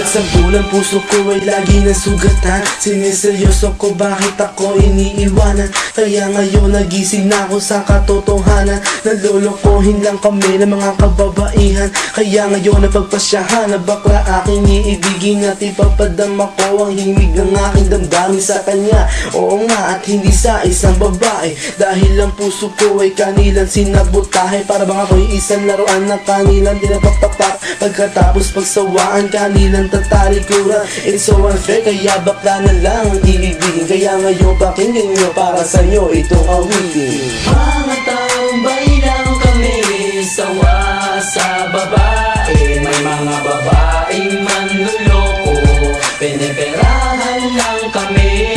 Sugat sa bulang puso ko ay lagi ng sugatan. Siniseryoso ko bakit ako iniiwanan. Kaya ngayon nagising na ako sa katotohanan. Nalolokohin lang kami ng mga kababaihan. Kaya ngayon napagpasyahan na bakla aking iibigin. At ipapadama ko ang himig ng aking damdamin sa kanya. Oo nga, at hindi sa isang babae. Dahil ang puso ko ay kanilang sinabotahe. Para bang ako'y isang laruan na kanilang dinapaktapak. Pagkatapos pagsawaan kanilang tatalikuran. It's so unfair, kaya bakla na lang ang iibigin. Kaya ngayon pakinggan nyo, para sa'yo itong awitin. Mga tambay lang kami, sawa sa babae. May mga babaeng manluloko, piniperahan lang kami.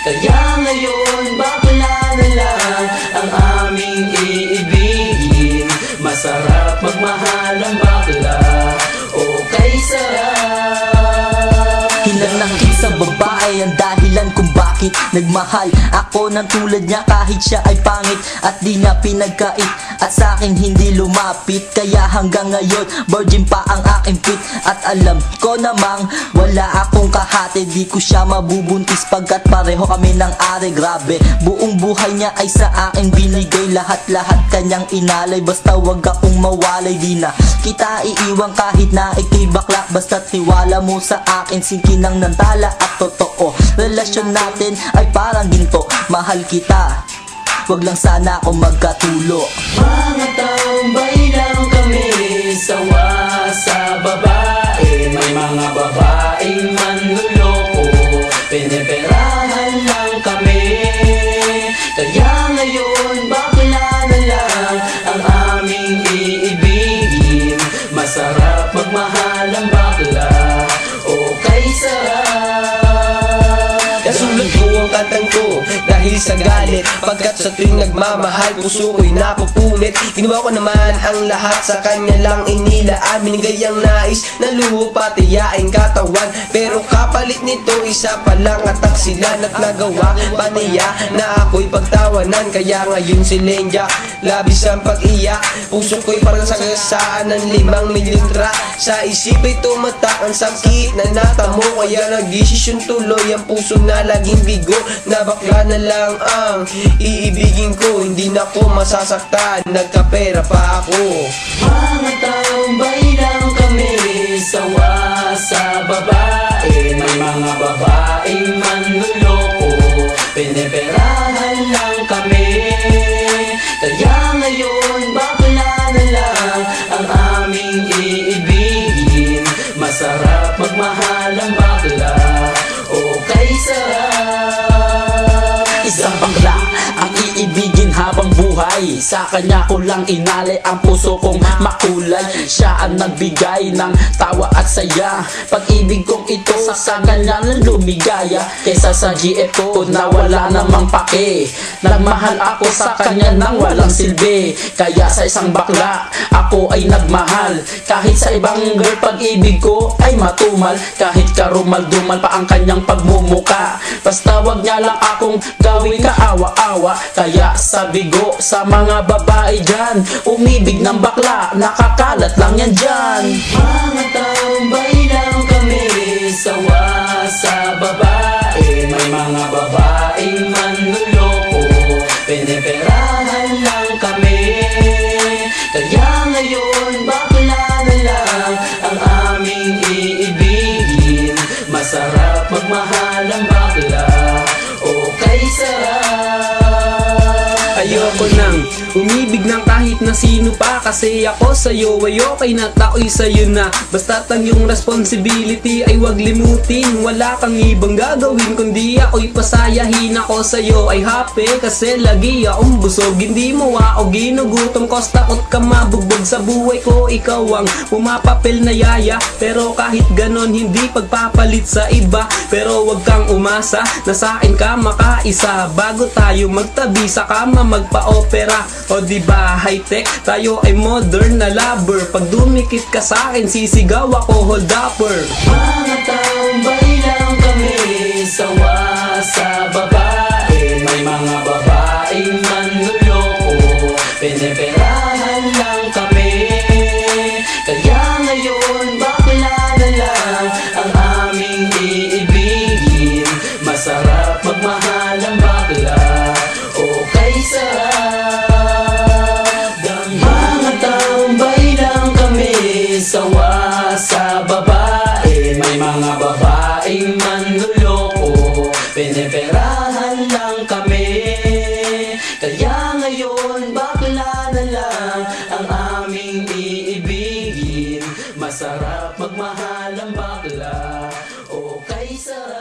Kaya ngayon bakla na lang ang aming iibigin. Masarap magmahal ang bakla, okay sarap. Hinanakit sa babae ang dahilan kung bakit nagmahal ako ng tulad niya kahit siya ay pangit at di niya pinagkait at sa akin hindi lumapit. Kaya hanggang ngayon virgin pa ang aking pit at alam ko namang wala akong kahati. Di ko siya mabubuntis pagkat pareho kami ng are. Grabe, buong buhay niya ay sa akin binigay. Lahat-lahat kanyang inalay, basta wag akong mawalay. Di na kita iiwan kahit na ikay bakla, basta tiwala mo sa akin. Singkin ng nantala at totoo, relasyon natin ay parang ginto. Mahal kita, wag lang sana ako magkatulo. Mga tambay lang kami, sawa sa babae. May mga babaeng manluloko, piniperahan lang kami. Kaya ngayon bakla na lang ang aming iibigin. Masarap magmahal ang bakla, okay sarap. Nasulat ko ang kantang ko dahil sa galit, pagkat sa tuwing nagmamahal puso ko'y napupunit. Ginawa ko naman ang lahat sa kanya lang inilaan. Binigay ang nais na luho pati yaing katawan, pero kapalit nito isa pa lang atak sila. At nagawa pa niya na ako'y pagtawanan. Kaya ngayon si Lenja labis ang pag-iyak. Puso ko'y parang sagasaan ng 5 mililitra. Sa isip ay tumatak ang sakit na natamo. Kaya nagdesisyon tuloy ang puso na laging bigo, na bakla na lang ang iibigin ko. Hindi na ko masasaktan, nagkapera pa ako. Mga tambay lang kami, sawa sa babae. May mga babaeng manluloko, piniperahan lang kami. Kaya ngayon bakla na lang ang aming iibigin. Masarap magmahal ang bakla, okay sarap. Isang bakla ang iibigin habang buhay. Sa kanya ko lang inalay ang puso kong makulay. Siya ang nagbigay ng tawa at saya. Pag-ibig kong ito sa kanya lang lumigaya. Kaysa sa GF ko na wala namang pake. Nagmahal ako sa kanya nang walang silbi. Kaya sa isang bakla ako ay nagmahal. Kahit sa ibang girl pag-ibig ko ay matumal. Kahit karumal-dumal pa ang kanyang pagmumuka. Basta wag niya lang akong gawing kaawa-awa. Kaya sabi ko sa mga babae dyan, umibig ng bakla, nakakalat lang yan dyan. Mga tambay lang kami, sawa sa babae. May mga babaeng manluloko, piniperahan lang kami. Kaya ngayon bakla na lang ang aming iibigin. Masarap magmahal ang bakla, okay sarap. Ayoko nang umibig ng kahit na sino pa, kasi ako sa'yo ay okay na, tao'y sa'yo na. Basta't ang iyong responsibility ay wag limutin. Wala kang ibang gagawin kundi ako'y pasayahin. Ako sa'yo ay happy kasi lagi akong busog. Hindi mo ako ginugutom, cause takot ka mabugbog sa buhay ko. Ikaw ang pumapapil na yaya, pero kahit ganon hindi pagpapalit sa iba. Pero wag kang umasa na sa'kin ka makaisa. Bago tayo magtabi sa kama magpa-opera. O diba high-tech, tayo ay modern na lover. Pag dumikit ka sa'kin sisigaw ako hold upper. Mga tambay lang kami, sawa sa babae. May mga babaeng manluloko, piniperahan lang kami. Kaya ngayon bakla na lang ngayon bakla na lang ang aming iibigin. Masarap magmahal ang bakla, o kay sarap